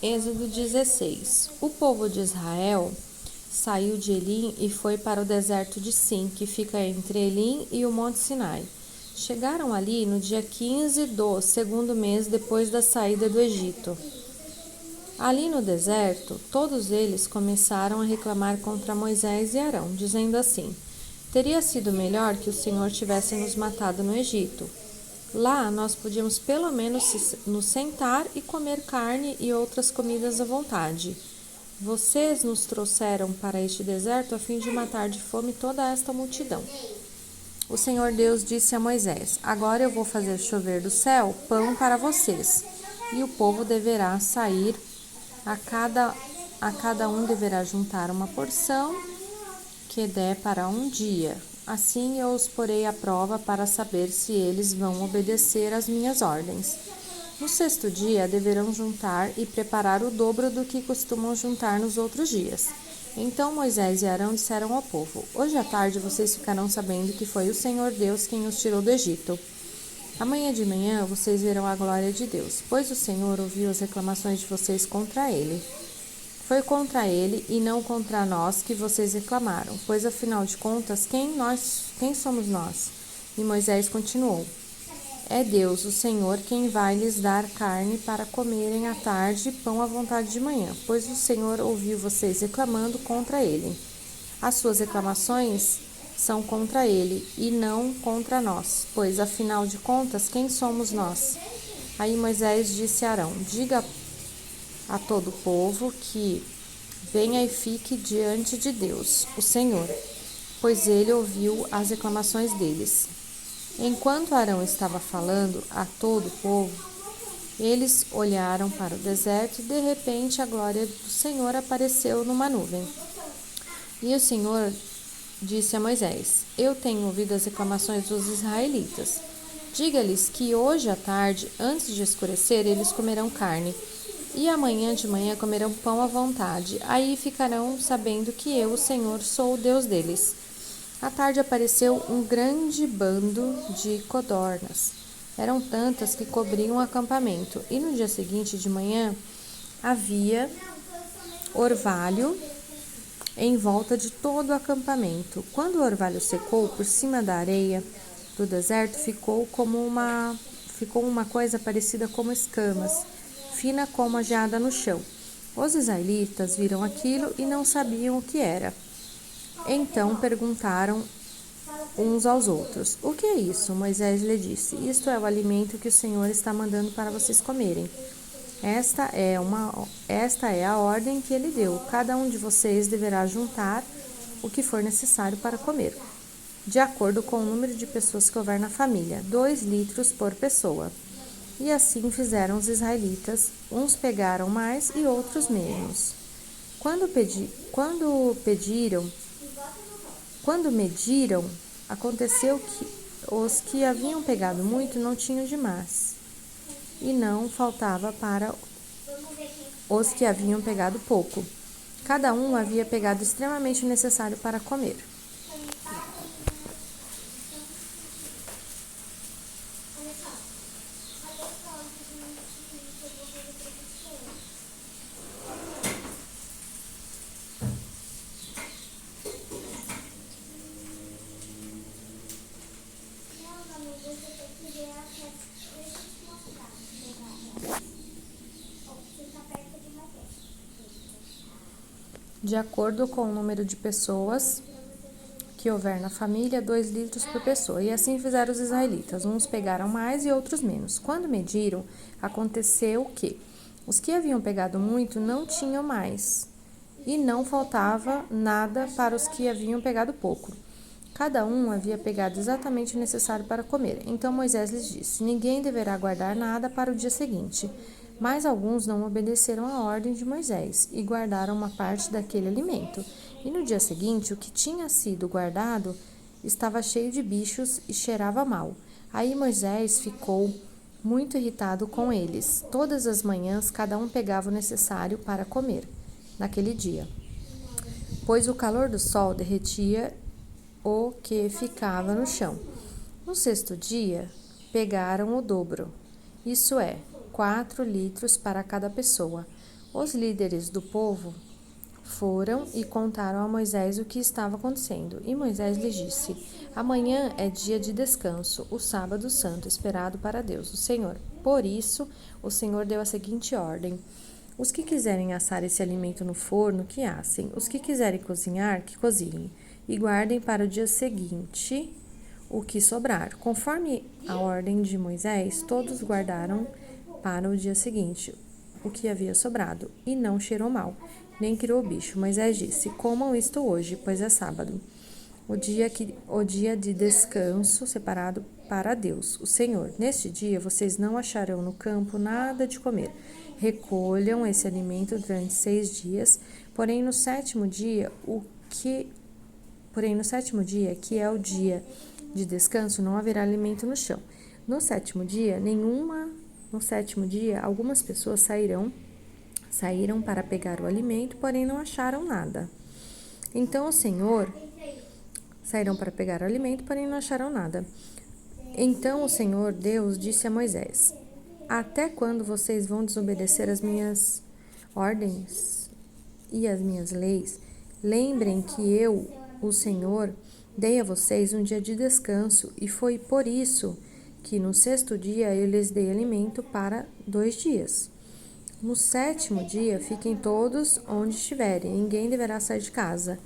Êxodo 16. O povo de Israel saiu de Elim e foi para o deserto de Sim, que fica entre Elim e o Monte Sinai. Chegaram ali no dia 15 do segundo mês depois da saída do Egito. Ali no deserto, todos eles começaram a reclamar contra Moisés e Arão, dizendo assim: teria sido melhor que o Senhor tivesse nos matado no Egito. Lá nós podíamos pelo menos nos sentar e comer carne e outras comidas à vontade. Vocês nos trouxeram para este deserto a fim de matar de fome toda esta multidão. O Senhor Deus disse a Moisés: agora eu vou fazer chover do céu pão para vocês, e o povo deverá sair, a cada um deverá juntar uma porção que der para um dia. Assim eu os porei à prova para saber se eles vão obedecer às minhas ordens. No sexto dia deverão juntar e preparar o dobro do que costumam juntar nos outros dias. Então Moisés e Arão disseram ao povo: hoje à tarde vocês ficarão sabendo que foi o Senhor Deus quem os tirou do Egito. Amanhã de manhã vocês verão a glória de Deus, pois o Senhor ouviu as reclamações de vocês contra ele. Foi contra ele e não contra nós que vocês reclamaram, pois afinal de contas, quem somos nós? E Moisés continuou: é Deus, o Senhor, quem vai lhes dar carne para comerem à tarde e pão à vontade de manhã, pois o Senhor ouviu vocês reclamando contra ele. As suas reclamações são contra ele e não contra nós, pois afinal de contas, quem somos nós? Aí Moisés disse a Arão: diga a todo o povo que venha e fique diante de Deus, o Senhor, pois ele ouviu as reclamações deles. Enquanto Arão estava falando a todo o povo, eles olharam para o deserto e de repente a glória do Senhor apareceu numa nuvem. E o Senhor disse a Moisés: eu tenho ouvido as reclamações dos israelitas. Diga-lhes que hoje à tarde, antes de escurecer, eles comerão carne. E amanhã de manhã comerão pão à vontade. Aí ficarão sabendo que eu, o Senhor, sou o Deus deles. À tarde apareceu um grande bando de codornas. Eram tantas que cobriam o acampamento. E no dia seguinte de manhã havia orvalho em volta de todo o acampamento. Quando o orvalho secou, por cima da areia do deserto ficou uma coisa parecida como escamas, fina como a geada no chão. Os israelitas viram aquilo e não sabiam o que era. Então perguntaram uns aos outros: o que é isso? Moisés lhe disse: isto é o alimento que o Senhor está mandando para vocês comerem. Esta é a ordem que ele deu: cada um de vocês deverá juntar o que for necessário para comer, de acordo com o número de pessoas que houver na família, 2 litros por pessoa. E assim fizeram os israelitas, uns pegaram mais e outros menos. Quando mediram, aconteceu que os que haviam pegado muito não tinham demais, e não faltava para os que haviam pegado pouco. Cada um havia pegado extremamente necessário para comer. De acordo com o número de pessoas que houver na família, 2 litros por pessoa. E assim fizeram os israelitas. Uns pegaram mais e outros menos. Quando mediram, aconteceu que os que haviam pegado muito não tinham mais, e não faltava nada para os que haviam pegado pouco. Cada um havia pegado exatamente o necessário para comer. Então Moisés lhes disse: ninguém deverá guardar nada para o dia seguinte. Mas alguns não obedeceram à ordem de Moisés e guardaram uma parte daquele alimento. E no dia seguinte, o que tinha sido guardado estava cheio de bichos e cheirava mal. Aí Moisés ficou muito irritado com eles. Todas as manhãs, cada um pegava o necessário para comer naquele dia, pois o calor do sol derretia o que ficava no chão. No sexto dia, pegaram o dobro, isso é, 4 litros para cada pessoa. Os líderes do povo foram e contaram a Moisés o que estava acontecendo. E Moisés lhes disse: Amanhã é dia de descanso, o sábado santo, esperado para Deus, o Senhor. Por isso, o Senhor deu a seguinte ordem: os que quiserem assar esse alimento no forno, que assem. Os que quiserem cozinhar, que cozinhem. E guardem para o dia seguinte o que sobrar. Conforme a ordem de Moisés, todos guardaram para o dia seguinte o que havia sobrado, e não cheirou mal, nem criou bicho. Moisés disse: comam isto hoje, pois é sábado, o dia de descanso separado para Deus, o Senhor. Neste dia vocês não acharão no campo nada de comer. Recolham esse alimento durante 6 dias, porém no sétimo dia, que é o dia de descanso, não haverá alimento no chão. No sétimo dia, algumas pessoas saíram para pegar o alimento, porém não acharam nada. Então o Senhor Deus disse a Moisés: até quando vocês vão desobedecer as minhas ordens e as minhas leis? Lembrem que eu, o Senhor, dei a vocês um dia de descanso, e foi por isso que no sexto dia eu lhes dei alimento para 2 dias. No sétimo dia, fiquem todos onde estiverem, ninguém deverá sair de casa.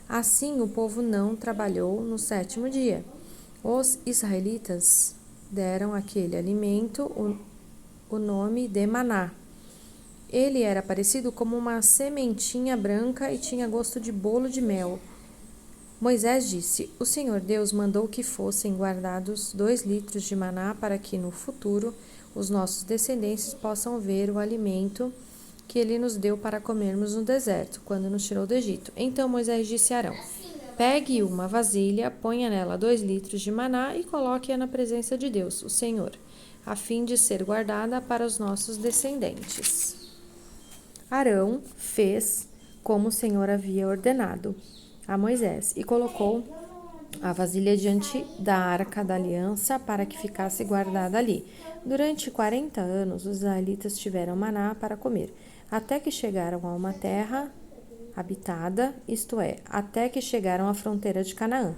Assim, o povo não trabalhou no sétimo dia. Os israelitas deram àquele alimento o nome de maná. Ele era parecido como uma sementinha branca e tinha gosto de bolo de mel. Moisés disse: o Senhor Deus mandou que fossem guardados 2 litros de maná para que no futuro os nossos descendentes possam ver o alimento que ele nos deu para comermos no deserto, quando nos tirou do Egito. Então Moisés disse a Arão: pegue uma vasilha, ponha nela 2 litros de maná e coloque-a na presença de Deus, o Senhor, a fim de ser guardada para os nossos descendentes. Arão fez como o Senhor havia ordenado a Moisés e colocou a vasilha diante da arca da aliança para que ficasse guardada ali. Durante 40 anos, os israelitas tiveram maná para comer, até que chegaram a uma terra habitada, isto é, até que chegaram à fronteira de Canaã.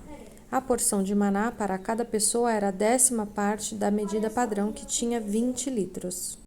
A porção de maná para cada pessoa era a 10ª parte da medida padrão, que tinha 20 litros.